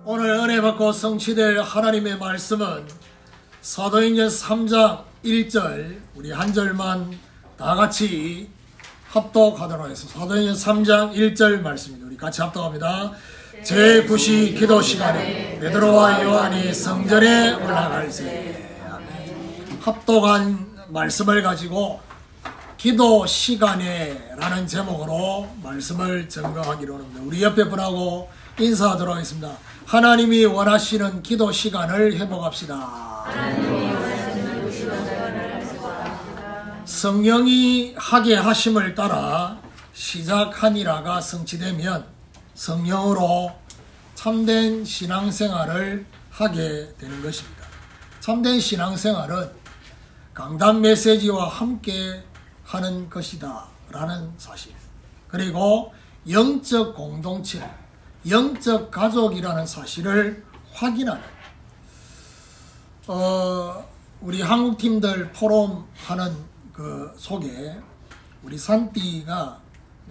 오늘 은혜 받고 성취될 하나님의 말씀은 사도행전 3장 1절 우리 한 절만 다 같이 합독하도록 하겠습니다. 사도행전 3장 1절 말씀입니다. 우리 같이 합독합니다. 제9시 기도 시간에 베드로와 요한이 성전에 올라갈새. 합독한 말씀을 가지고 기도 시간에 라는 제목으로 말씀을 증거하기로 합니다. 우리 옆에 분하고 인사하도록 하겠습니다. 하나님이 원하시는 기도 시간을 회복합시다. 성령이 하게 하심을 따라 시작하니라가 성취되면 성령으로 참된 신앙생활을 하게 되는 것입니다. 참된 신앙생활은 강단 메시지와 함께 하는 것이다 라는 사실, 그리고 영적 공동체, 영적 가족이라는 사실을 확인하는, 우리 한국팀들 포럼 하는 그 속에 우리 산띠가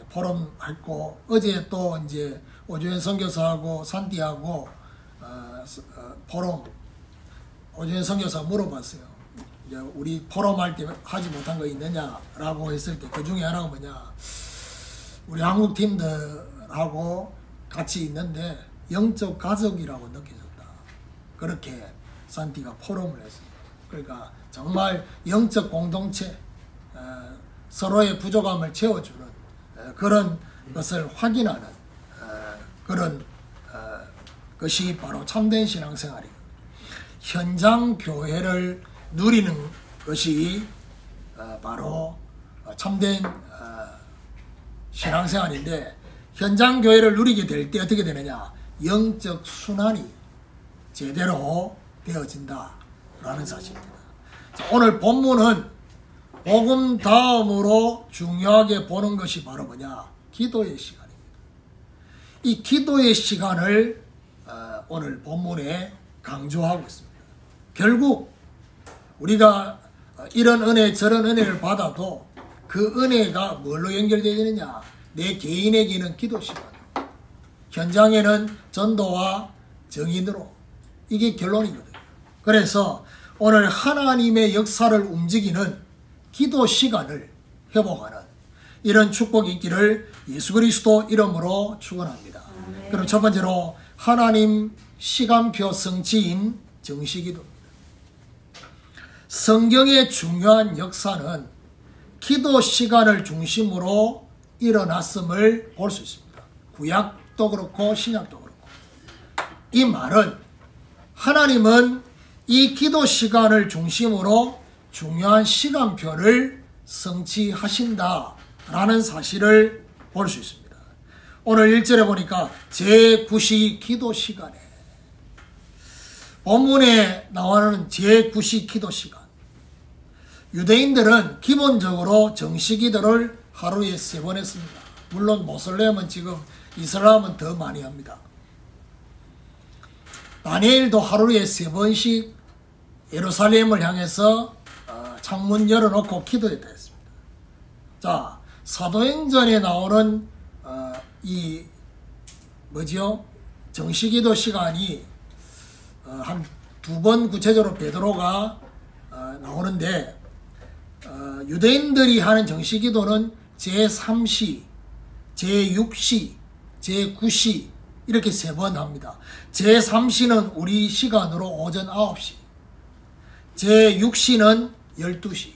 포럼 했고, 어제 또 이제 오주현 선교사하고 산띠하고 포럼, 오주현 선교사 물어봤어요. 이제 우리 포럼 할 때 하지 못한 거 있느냐라고 했을 때 그 중에 하나가 뭐냐, 우리 한국팀들하고 같이 있는데 영적 가족이라고 느껴졌다. 그렇게 산티가 포럼을 했습니다. 그러니까 정말 영적 공동체, 서로의 부족함을 채워주는 그런 것을 확인하는 그런 것이 바로 참된 신앙생활이고, 현장 교회를 누리는 것이 바로 참된 신앙생활인데, 현장 교회를 누리게 될 때 어떻게 되느냐, 영적 순환이 제대로 되어진다라는 사실입니다. 자, 오늘 본문은 복음 다음으로 중요하게 보는 것이 바로 뭐냐, 기도의 시간입니다. 이 기도의 시간을 오늘 본문에 강조하고 있습니다. 결국 우리가 이런 은혜 저런 은혜를 받아도 그 은혜가 뭘로 연결되어 있느냐, 내 개인에게는 기도 시간, 현장에는 전도와 정인으로, 이게 결론이거든요. 그래서 오늘 하나님의 역사를 움직이는 기도 시간을 회복하는 이런 축복이 있기를 예수 그리스도 이름으로 축원합니다. 그럼 첫 번째로 하나님 시간표 성취인 정시기도입니다. 성경의 중요한 역사는 기도 시간을 중심으로 일어났음을 볼 수 있습니다. 구약도 그렇고 신약도 그렇고. 이 말은 하나님은 이 기도 시간을 중심으로 중요한 시간표를 성취하신다라는 사실을 볼 수 있습니다. 오늘 1절에 보니까 제9시 기도 시간에, 본문에 나오는 제9시 기도 시간, 유대인들은 기본적으로 정시기도를 하루에 3번 했습니다. 물론 모슬렘은 지금 이슬람은 더 많이 합니다. 다니엘도 하루에 3번씩 예루살렘을 향해서 창문 열어놓고 기도했다 했습니다. 자, 사도행전에 나오는 이 뭐지요? 정시기도 시간이 한 2번 구체적으로 베드로가 나오는데, 유대인들이 하는 정시기도는 제3시, 제6시, 제9시 이렇게 3번 합니다. 제3시는 우리 시간으로 오전 9시, 제6시는 12시,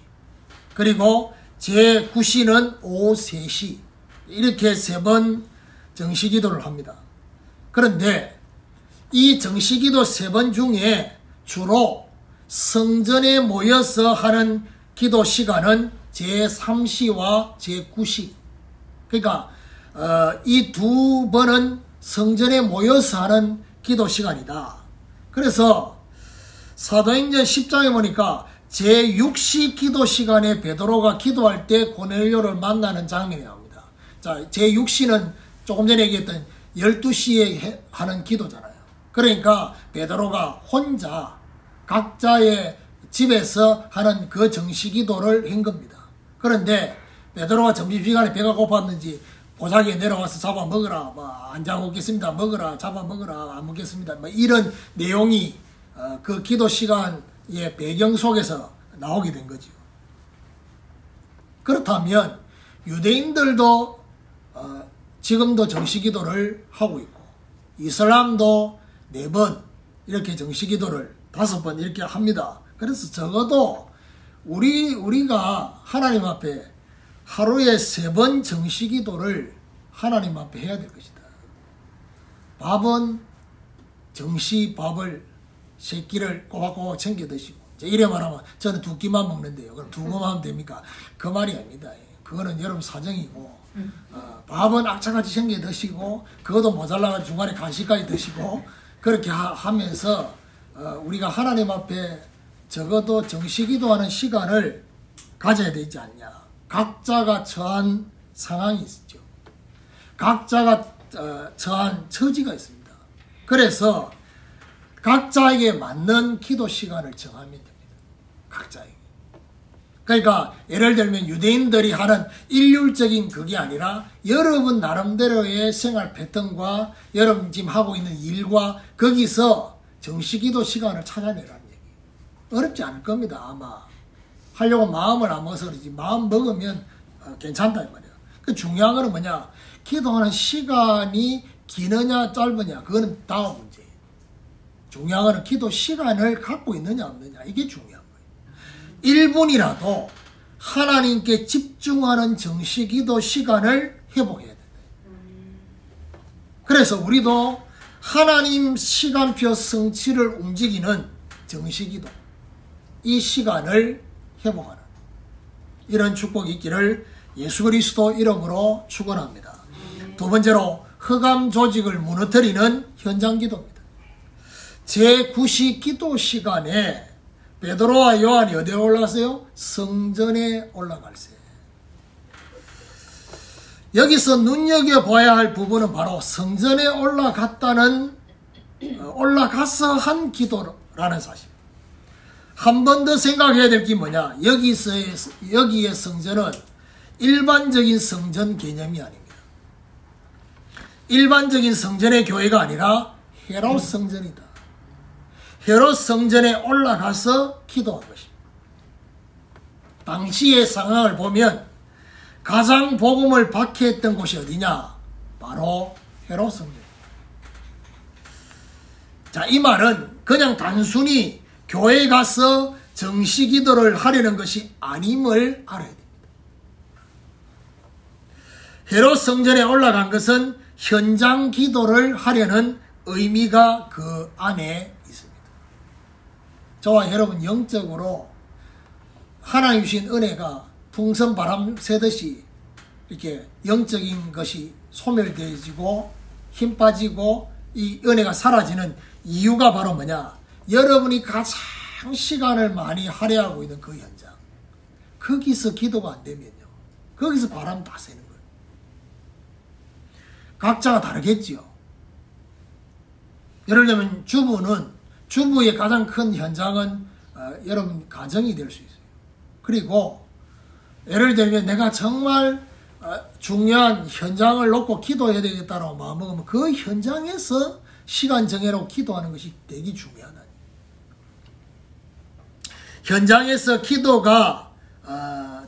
그리고 제9시는 오후 3시, 이렇게 3번 정시기도를 합니다. 그런데 이 정시기도 3번 중에 주로 성전에 모여서 하는 기도 시간은 제3시와 제9시. 그러니까 이 2번은 성전에 모여서 하는 기도 시간이다. 그래서 사도행전 10장에 보니까 제6시 기도 시간에 베드로가 기도할 때 고넬료를 만나는 장면이 나옵니다. 자, 제6시는 조금 전에 얘기했던 12시에 하는 기도잖아요. 그러니까 베드로가 혼자 각자의 집에서 하는 그 정시기도를 한 겁니다. 그런데 베드로가 점심시간에 배가 고팠는지 보자기에 내려와서 잡아먹으라, 뭐, 안 잡아먹겠습니다, 먹으라, 잡아먹으라, 안 먹겠습니다, 뭐, 이런 내용이 그 기도 시간의 배경 속에서 나오게 된 거죠. 그렇다면 유대인들도 지금도 정시기도를 하고 있고, 이슬람도 4번 이렇게 정시기도를 5번 이렇게 합니다. 그래서 적어도 우리가 하나님 앞에 하루에 3번 정시기도를 하나님 앞에 해야 될 것이다. 밥은 정시 밥을 3끼를 꼬박꼬박 챙겨 드시고, 이래 말하면 저는 2끼만 먹는데요. 그럼 2끼만 하면 됩니까? 그 말이 아닙니다. 그거는 여러분 사정이고, 밥은 악착같이 챙겨 드시고, 그것도 모자라가 중간에 간식까지 드시고, 그렇게 하면서 우리가 하나님 앞에 적어도 정시기도하는 시간을 가져야 되지 않냐. 각자가 처한 상황이 있죠. 각자가 처한 처지가 있습니다. 그래서 각자에게 맞는 기도 시간을 정하면 됩니다. 각자에게. 그러니까 예를 들면 유대인들이 하는 일률적인 그게 아니라 여러분 나름대로의 생활 패턴과 여러분 지금 하고 있는 일과 거기서 정시기도 시간을 찾아내라는 얘기. 어렵지 않을 겁니다. 아마 하려고 마음을 안 먹어서 그러지, 마음 먹으면 괜찮다 이 말이야. 그 중요한 거는 뭐냐, 기도하는 시간이 기느냐 짧으냐, 그거는 다음 문제예요. 중요한 거는 기도 시간을 갖고 있느냐 없느냐, 이게 중요한 거예요. 1분이라도 하나님께 집중하는 정시기도 시간을 회복해야 된다. 그래서 우리도 하나님 시간표 성취를 움직이는 정시기도, 이 시간을 회복하는 이런 축복이 있기를 예수 그리스도 이름으로 축원합니다. 두 번째로 흑암 조직을 무너뜨리는 현장 기도입니다. 제9시 기도 시간에 베드로와 요한이 어디에 올라갔어요? 성전에 올라갈세. 여기서 눈여겨봐야 할 부분은 바로 성전에 올라가서 한 기도라는 사실. 한 번 더 생각해야 될 게 뭐냐, 여기의 성전은 일반적인 성전 개념이 아닙니다. 일반적인 성전의 교회가 아니라 헤롯 성전이다. 헤롯 성전에 올라가서 기도한 것입니다. 당시의 상황을 보면 가장 복음을 박해했던 곳이 어디냐? 바로 헤롯 성전. 자, 이 말은 그냥 단순히 교회에 가서 정시기도를 하려는 것이 아님을 알아야 됩니다. 헤롯 성전에 올라간 것은 현장 기도를 하려는 의미가 그 안에 있습니다. 저와 여러분 영적으로 하나님 주신 은혜가 풍선 바람 새듯이 이렇게 영적인 것이 소멸되어지고 힘 빠지고 이 은혜가 사라지는 이유가 바로 뭐냐? 여러분이 가장 시간을 많이 할애하고 있는 그 현장, 거기서 기도가 안 되면요, 거기서 바람 다 새는 거예요. 각자가 다르겠지요. 예를 들면 주부의 가장 큰 현장은 여러분 가정이 될 수 있어요. 그리고 예를 들면 내가 정말 중요한 현장을 놓고 기도해야 되겠다라고 마음먹으면 그 현장에서 시간 정해놓고 기도하는 것이 되게 중요하다. 현장에서 기도가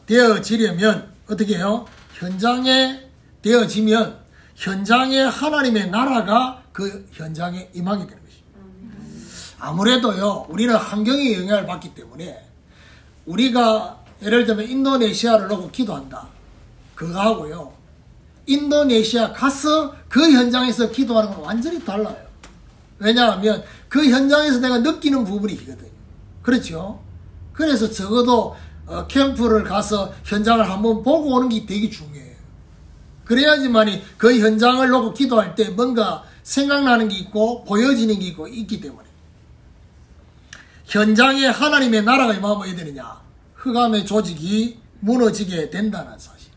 되어지려면 어떻게 해요? 현장에 되어지면 현장에 하나님의 나라가 그 현장에 임하게 되는 것입니다. 아무래도요, 우리는 환경의 영향을 받기 때문에 우리가 예를 들면 인도네시아를 놓고 기도한다, 그거 하고요, 인도네시아 가서 그 현장에서 기도하는 건 완전히 달라요. 왜냐하면 그 현장에서 내가 느끼는 부분이 있거든요. 그렇죠? 그래서 적어도 캠프를 가서 현장을 한번 보고 오는 게 되게 중요해요. 그래야지만이 그 현장을 놓고 기도할 때 뭔가 생각나는 게 있고 보여지는 게 있고 있기 때문에. 현장에 하나님의 나라가 임하면 어떻게 되느냐? 흑암의 조직이 무너지게 된다는 사실.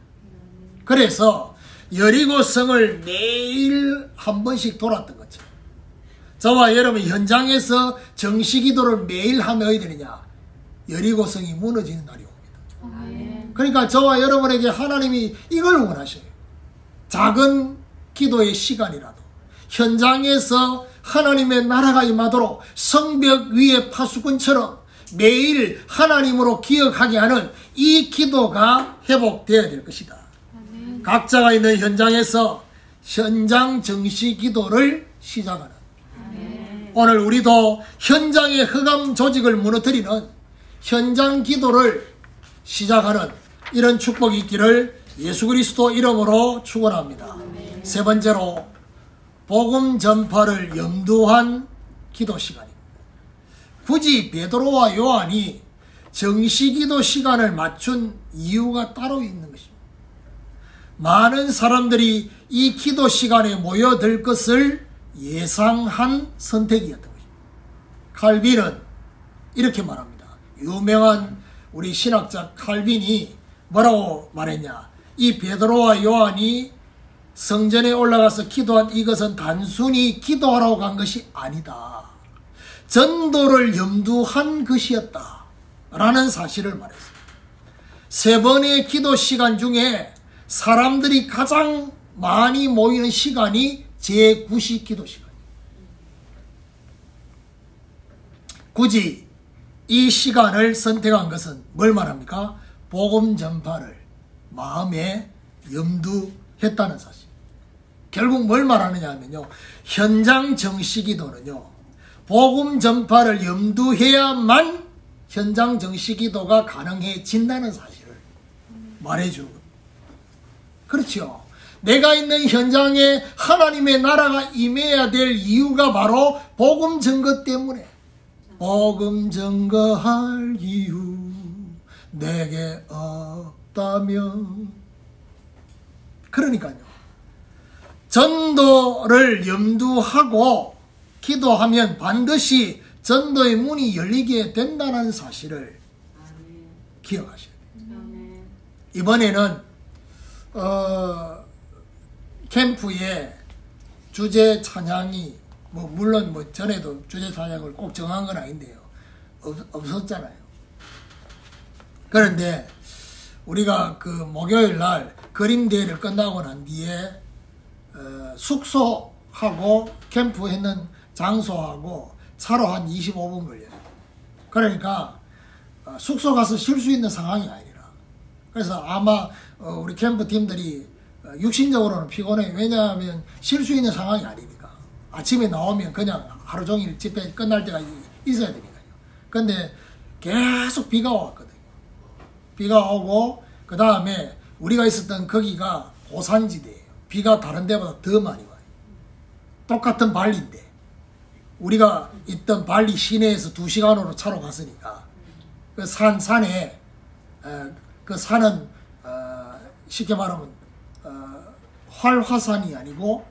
그래서 여리고성을 매일 한 번씩 돌았던 것처럼 저와 여러분 현장에서 정시기도를 매일 하면 어떻게 되느냐? 여리고성이 무너지는 날이 옵니다. 그러니까 저와 여러분에게 하나님이 이걸 원하셔요. 작은 기도의 시간이라도 현장에서 하나님의 나라가 임하도록 성벽 위의 파수꾼처럼 매일 하나님으로 기억하게 하는 이 기도가 회복되어야 될 것이다. 각자가 있는 현장에서 현장 정시 기도를 시작하는, 오늘 우리도 현장의 흑암 조직을 무너뜨리는 현장 기도를 시작하는 이런 축복이 있기를 예수 그리스도 이름으로 축원합니다. 세 번째로 복음 전파를 염두한 기도 시간입니다. 굳이 베드로와 요한이 정시기도 시간을 맞춘 이유가 따로 있는 것입니다. 많은 사람들이 이 기도 시간에 모여들 것을 예상한 선택이었던 것입니다. 칼빈은 이렇게 말합니다. 유명한 우리 신학자 칼빈이 뭐라고 말했냐? 이 베드로와 요한이 성전에 올라가서 기도한 이것은 단순히 기도하라고 간 것이 아니다. 전도를 염두한 것이었다. 라는 사실을 말했습니다. 세 번의 기도 시간 중에 사람들이 가장 많이 모이는 시간이 제9시 기도 시간입니다. 굳이 이 시간을 선택한 것은 뭘 말합니까? 복음 전파를 마음에 염두했다는 사실. 결국 뭘 말하느냐 하면요, 현장 정시 기도는요, 복음 전파를 염두해야만 현장 정시 기도가 가능해진다는 사실을 말해주는 겁니다. 그렇죠. 내가 있는 현장에 하나님의 나라가 임해야 될 이유가 바로 복음 증거 때문에. 복음 증거할 이유 내게 없다면. 그러니까요, 전도를 염두하고 기도하면 반드시 전도의 문이 열리게 된다는 사실을 기억하셔야 돼요. 이번에는 캠프에 주제 찬양이 물론 전에도 주제 찬양을 꼭 정한 건 아닌데요, 없었잖아요. 그런데 우리가 그 목요일 날 그림 대회를 끝나고 난 뒤에 숙소하고 캠프했는 장소하고 차로 한 25분 걸려요. 그러니까 숙소 가서 쉴 수 있는 상황이 아니라, 그래서 아마 우리 캠프 팀들이 육신적으로는 피곤해. 왜냐하면 쉴 수 있는 상황이 아니니까. 아침에 나오면 그냥 하루 종일 집회 끝날 때가 있어야 되니까요. 근데 계속 비가 왔거든요. 비가 오고 그 다음에 우리가 있었던 거기가 고산지대예요. 비가 다른 데보다 더 많이 와요. 똑같은 발리인데 우리가 있던 발리 시내에서 2시간으로 차로 갔으니까 그 산에 그 산은 쉽게 말하면 활화산이 아니고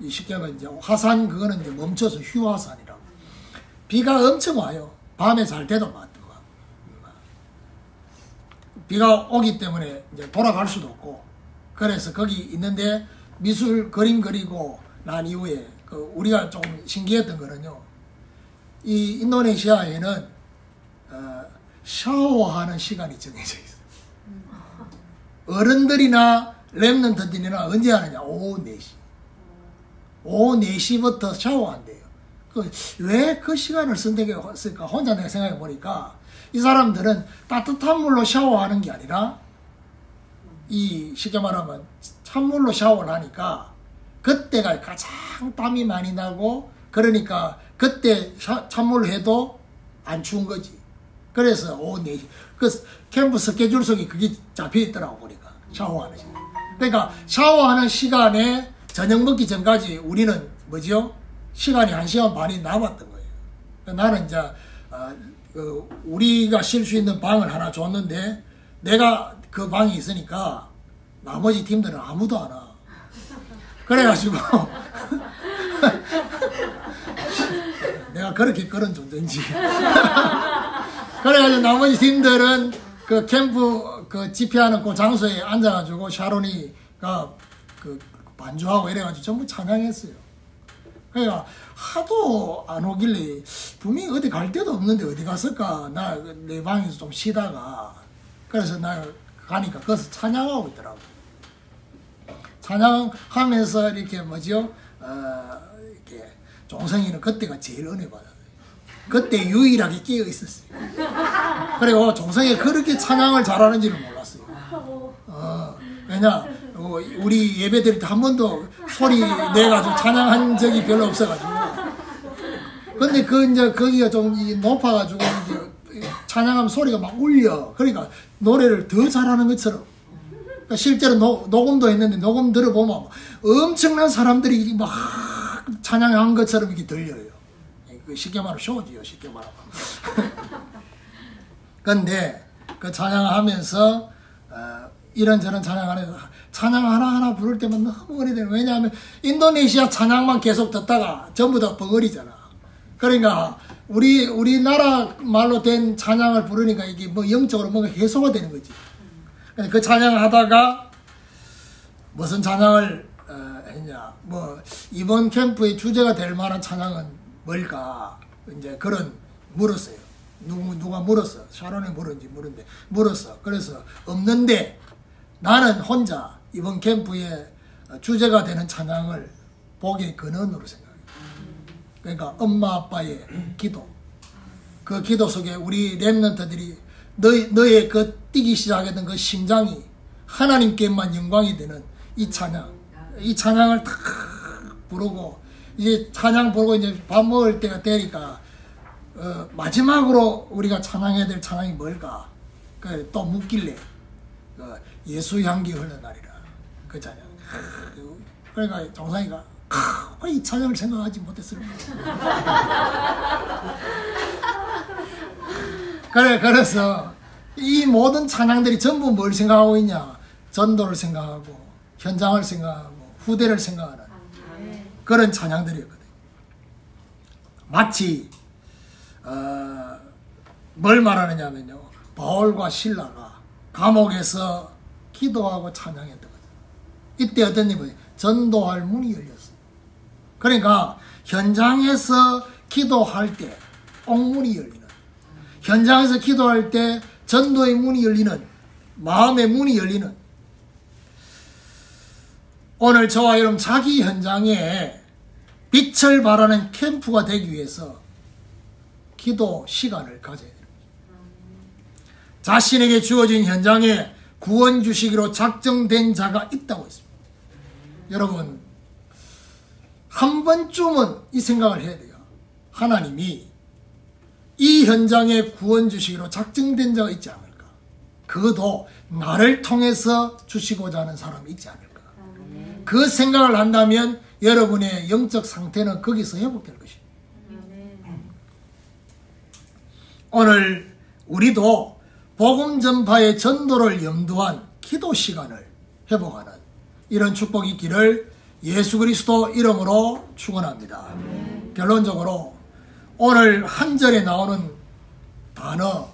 쉽게 말하면 이제 화산, 그거는 이제 멈춰서 휴화산이라고. 비가 엄청 와요. 밤에 잘 때도 많고. 비가 오기 때문에 이제 돌아갈 수도 없고. 그래서 거기 있는데 미술 그림 그리고 난 이후에 우리가 좀 신기했던 거는요, 이 인도네시아에는 샤워하는 시간이 정해져 있어요. 어른들이나 랩런트들이나 언제 하느냐? 오후 4시. 오후 4시부터 샤워한대요. 왜 그 시간을 선택했을까? 혼자 내가 생각해 보니까 이 사람들은 따뜻한 물로 샤워하는 게 아니라 이 쉽게 말하면 찬물로 샤워를 하니까 그때가 가장 땀이 많이 나고, 그러니까 그때 찬물로 해도 안 추운 거지. 그래서 오후 4시. 그 캠프 스케줄 속에 그게 잡혀 있더라고 보니까. 샤워하는 시간. 그러니까 샤워하는 시간에 저녁 먹기 전까지 우리는 뭐죠? 시간이 1시간 반이 남았던 거예요. 나는 이제 우리가 쉴 수 있는 방을 하나 줬는데 내가 그 방이 있으니까 나머지 팀들은 아무도 안 와. 그래가지고 내가 그렇게 그런 존재인지. 그래가지고 나머지 팀들은 그 캠프 그 집회하는 그 장소에 앉아가지고 샤론이가 그 반주하고 이래가지고 전부 찬양했어요. 그러니까 하도 안 오길래 분명히 어디 갈 데도 없는데 어디 갔을까? 나 내 방에서 좀 쉬다가 그래서 나 가니까 거기서 찬양하고 있더라고. 찬양하면서 이렇게 뭐죠? 이렇게 종성이는 그때가 제일 은혜 받았어요. 그때 유일하게 깨어 있었어요. 그리고 종성이가 그렇게 찬양을 잘하는지는 몰랐어요. 왜냐, 우리 예배 드릴 때 한 번도 소리 내가지고 찬양한 적이 별로 없어가지고. 근데 이제 거기가 좀 높아가지고 이제 찬양하면 소리가 막 울려. 그러니까 노래를 더 잘하는 것처럼. 그러니까 실제로 녹음도 했는데 녹음 들어보면 엄청난 사람들이 막 찬양한 것처럼 이렇게 들려요. 쉽게 말하면 쇼지요, 쉽게 말하면. 근데 그 찬양하면서 이런저런 찬양 하나하나 부를 때만 너무 오래되는. 왜냐하면 인도네시아 찬양만 계속 듣다가 전부 다 벙어리잖아. 그러니까 우리나라 말로 된 찬양을 부르니까 이게 뭐 영적으로 뭔가 해소가 되는 거지. 그 찬양을 하다가 무슨 찬양을 했냐, 뭐 이번 캠프의 주제가 될 만한 찬양은 뭘까, 이제 그런 물었어요. 누가 물었어. 샤론이 물었어. 그래서 없는데 나는 혼자 이번 캠프의 주제가 되는 찬양을 복의 근원으로 생각해요. 그러니까 엄마 아빠의 기도. 그 기도 속에 우리 렘넌트들이 너의 그 뛰기 시작했던 그 심장이 하나님께만 영광이 되는 이 찬양을 탁 부르고, 이제 찬양 부르고 이제 밥 먹을 때가 되니까 마지막으로 우리가 찬양해야 될 찬양이 뭘까? 또 묻길래 예수 향기 흘러나리라, 그 찬양. 그러니까 정상이가 왜 이 찬양을 생각하지 못했을까? 그래서 이 모든 찬양들이 전부 뭘 생각하고 있냐? 전도를 생각하고 현장을 생각하고 후대를 생각하는 그런 찬양들이었거든요. 마치 뭘 말하느냐면요, 바울과 실라가 감옥에서 기도하고 찬양했던 거죠. 이때 어떤 일이 전도할 문이 열렸어요. 그러니까 현장에서 기도할 때 옥문이 열리는, 현장에서 기도할 때 전도의 문이 열리는, 마음의 문이 열리는, 오늘 저와 여러분 자기 현장에 빛을 발하는 캠프가 되기 위해서 기도 시간을 가져야 됩니다. 자신에게 주어진 현장에 구원 주시기로 작정된 자가 있다고 했습니다. 여러분, 한 번쯤은 이 생각을 해야 돼요. 하나님이 이 현장에 구원 주시기로 작정된 자가 있지 않을까? 그것도 나를 통해서 주시고자 하는 사람이 있지 않을까? 그 생각을 한다면 여러분의 영적 상태는 거기서 회복될 것입니다. 오늘 우리도 복음 전파의 전도를 염두한 기도 시간을 회복하는 이런 축복이 있기를 예수 그리스도 이름으로 축원합니다. 결론적으로 오늘 한 절에 나오는 단어,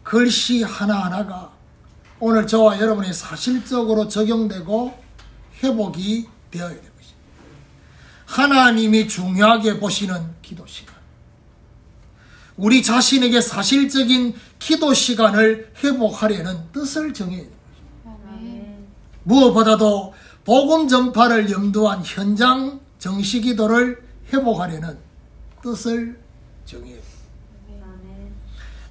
글씨 하나하나가 오늘 저와 여러분이 사실적으로 적용되고 회복이 되어야 될 것입니다. 하나님이 중요하게 보시는 기도 시간, 우리 자신에게 사실적인 기도 시간을 회복하려는 뜻을 정해야 됩니다. 무엇보다도 복음 전파를 염두한 현장 정시 기도를 회복하려는 뜻을 정해야 됩니다.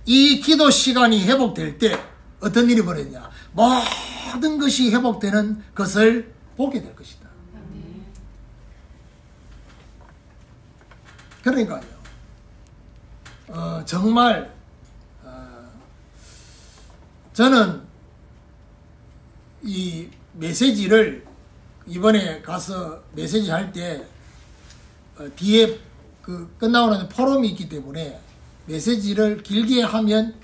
이 기도 시간이 회복될 때 어떤 일이 벌어지냐, 모든 것이 회복되는 것을 보게 될 것이다. 그러니까요, 정말 저는 이 메시지를 이번에 가서 메시지 할 때 뒤에 그 끝나고 나서 포럼이 있기 때문에 메시지를 길게 하면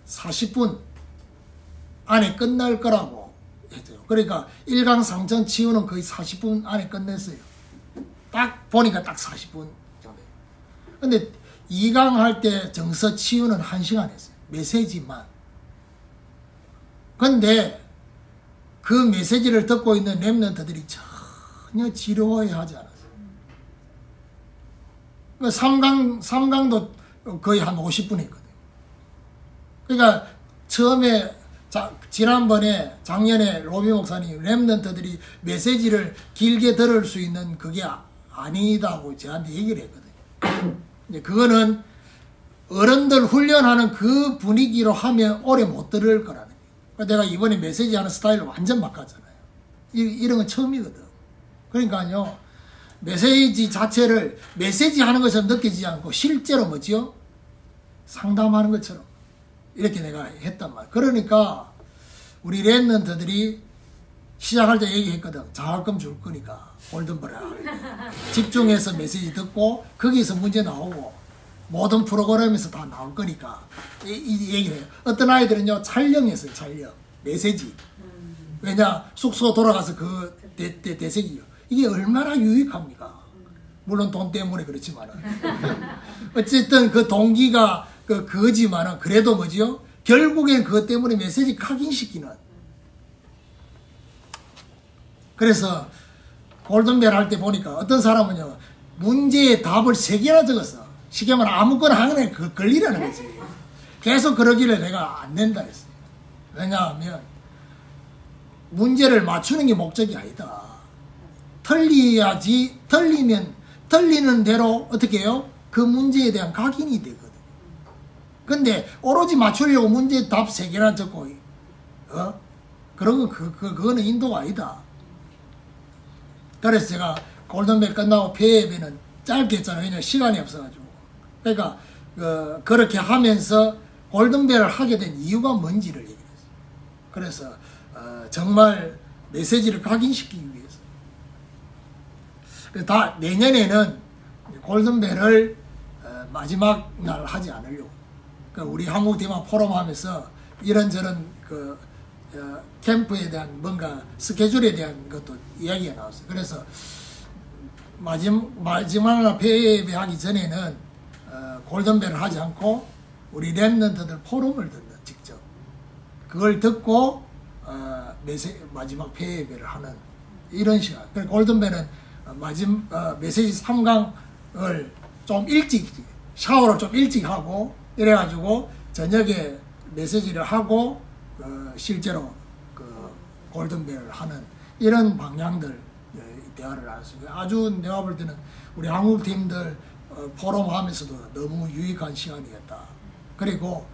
40분 안에 끝날 거라고 했어요. 그러니까 1강 상전 치유는 거의 40분 안에 끝냈어요. 딱 보니까 딱 40분 정도. 근데 2강 할 때 정서 치유는 1시간 했어요. 메시지만. 근데 그 메시지를 듣고 있는 렘넌트들이 전혀 지루해하지 않았어요. 3강도 거의 한 50분 했거든요. 그러니까 처음에 지난번에 작년에 로비 목사님 렘넌트들이 메시지를 길게 들을 수 있는 그게 아니다고 저한테 얘기를 했거든요. 그거는 어른들 훈련하는 그 분위기로 하면 오래 못 들을 거라는 거예요. 내가 이번에 메시지 하는 스타일을 완전 바꿨잖아요. 이런 건 처음이거든. 그러니까요, 메시지 자체를 메시지 하는 것처럼 느끼지 않고 실제로 뭐지요? 상담하는 것처럼 이렇게 내가 했단 말이야. 그러니까 우리 랩런트들이 시작할 때 얘기했거든. 장학금 줄 거니까 골든브라 집중해서 메시지 듣고 거기서 문제 나오고 모든 프로그램에서 다 나올 거니까 이 얘기를 해요. 어떤 아이들은요 촬영했어요. 촬영 메시지. 왜냐 숙소 돌아가서 그 대세기요. 이게 얼마나 유익합니까? 물론 돈 때문에 그렇지만은 어쨌든 그 동기가 그거지만은 그래도 뭐지요? 결국엔 그것 때문에 메시지 각인시키는. 그래서 골든벨 할 때 보니까 어떤 사람은요 문제의 답을 3개나 적었어. 쉽게 말하면 아무거나 하는 그 걸리라는 거지. 계속 그러길래 내가 안 낸다 했어요. 왜냐하면 문제를 맞추는 게 목적이 아니다. 틀려야지. 틀리는 대로 어떻게 해요? 그 문제에 대한 각인이 되거든. 근데 오로지 맞추려고 문제 답 3개나 적고 그런 거 그거는 인도가 아니다. 그래서 제가 골든벨 끝나고 폐예배는 짧게 했잖아요. 왜냐면 시간이 없어가지고. 그러니까 그렇게 하면서 골든벨을 하게 된 이유가 뭔지를 얘기했어요. 그래서 정말 메시지를 각인시키기 위해서. 다 내년에는 골든벨을 마지막 날 하지 않으려고. 그러니까 우리 한국팀하고 포럼하면서 이런저런 캠프에 대한 뭔가 스케줄에 대한 것도 이야기가 나왔어요. 그래서 마지막 날 폐예배 하기 전에는 골든벨을 하지 않고 우리 랩런트들 포럼을 듣는 직접 그걸 듣고 마지막 폐예배를 하는 이런 시간. 그러니까 골든벨은 메시지 3강을 좀 일찍 샤워를 좀 일찍 하고 이래가지고 저녁에 메시지를 하고 실제로 골든벨을 하는 이런 방향들 대화를 나눴어요. 아주 내가 볼 때는 우리 한국 팀들 포럼하면서도 너무 유익한 시간이었다. 그리고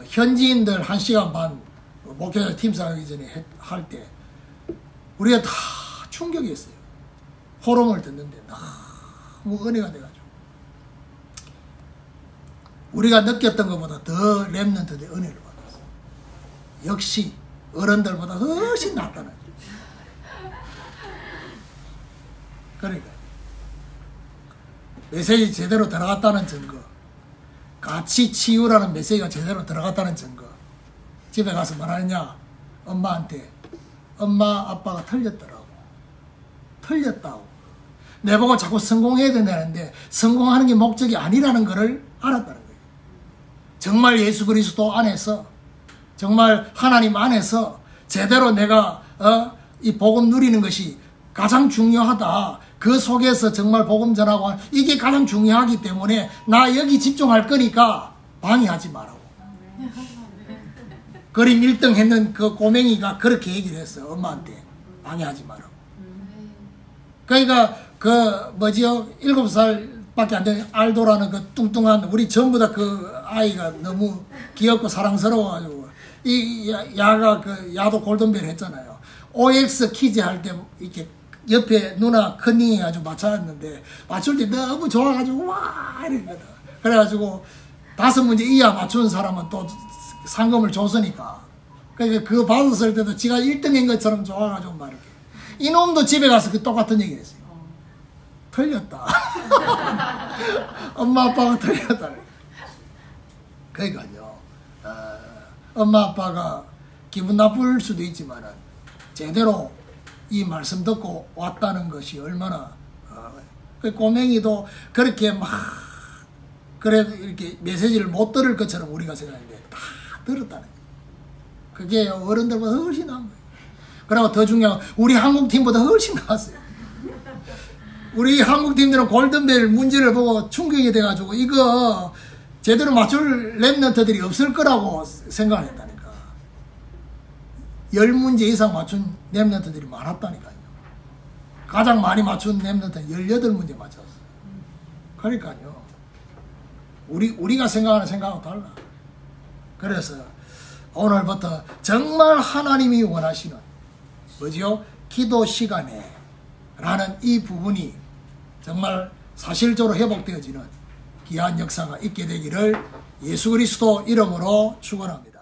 현지인들 1시간 반 목회자 팀 사가기 전에 할 때 우리가 다 충격이었어요. 포럼을 듣는데 너무 은혜가 돼가지고 우리가 느꼈던 것보다 더 랩런트들의 은혜를 받았어요. 역시 어른들보다 훨씬 낫다는. 그러니까 메시지 제대로 들어갔다는 증거, 같이 치유라는 메시지가 제대로 들어갔다는 증거. 집에 가서 말하느냐? 엄마한테 엄마 아빠가 틀렸더라고. 틀렸다고. 내보고 자꾸 성공해야 된다는데 성공하는 게 목적이 아니라는 것을 알았다는 거예요. 정말 예수 그리스도 안에서 정말 하나님 안에서 제대로 내가 이 복음 누리는 것이 가장 중요하다. 그 속에서 정말 복음 전하고 이게 가장 중요하기 때문에 나 여기 집중할 거니까 방해하지 말라고. 그림 1등 했는 그 꼬맹이가 그렇게 얘기를 했어요. 엄마한테 방해하지 말라고. 그러니까 7살밖에 안 된 알도라는 그 뚱뚱한 우리 전부 다 그 아이가 너무 귀엽고 사랑스러워가지고 야가 야도 골든벨 했잖아요. OX 퀴즈 할 때 이렇게 옆에 누나 컨닝 해가지고 맞춰놨는데 맞출 때 너무 좋아가지고 와 이랬거든. 그래가지고 5문제 이하 맞춘 사람은 또 상금을 줬으니까. 그러니까 그거 받았을 때도 지가 1등인 것처럼 좋아가지고 말이야. 이놈도 집에 가서 그 똑같은 얘기를 했어요. 틀렸다. 엄마 아빠가 틀렸다. 그러니까요. 엄마 아빠가 기분 나쁠 수도 있지만 제대로 이 말씀 듣고 왔다는 것이 얼마나 그 꼬맹이도 그렇게 막 그래도 이렇게 메시지를 못 들을 것처럼 우리가 생각했는데 다 들었다는 거예요. 그게 어른들보다 훨씬 나은 거예요. 그리고 더 중요한 건 우리 한국팀보다 훨씬 나았어요. 우리 한국팀들은 골든벨 문제를 보고 충격이 돼가지고 이거 제대로 맞출 랩런트들이 없을 거라고 생각을 했다니까. 10문제 이상 맞춘 랩런트들이 많았다니까요. 가장 많이 맞춘 랩런트는 18문제 맞췄어요. 그러니까요. 우리가 생각하는 생각하고 달라. 그래서 오늘부터 정말 하나님이 원하시는 뭐지요? 기도 시간에 라는 이 부분이 정말 사실적으로 회복되어지는 귀한 역사가 있게 되기를 예수 그리스도 이름으로 축원합니다.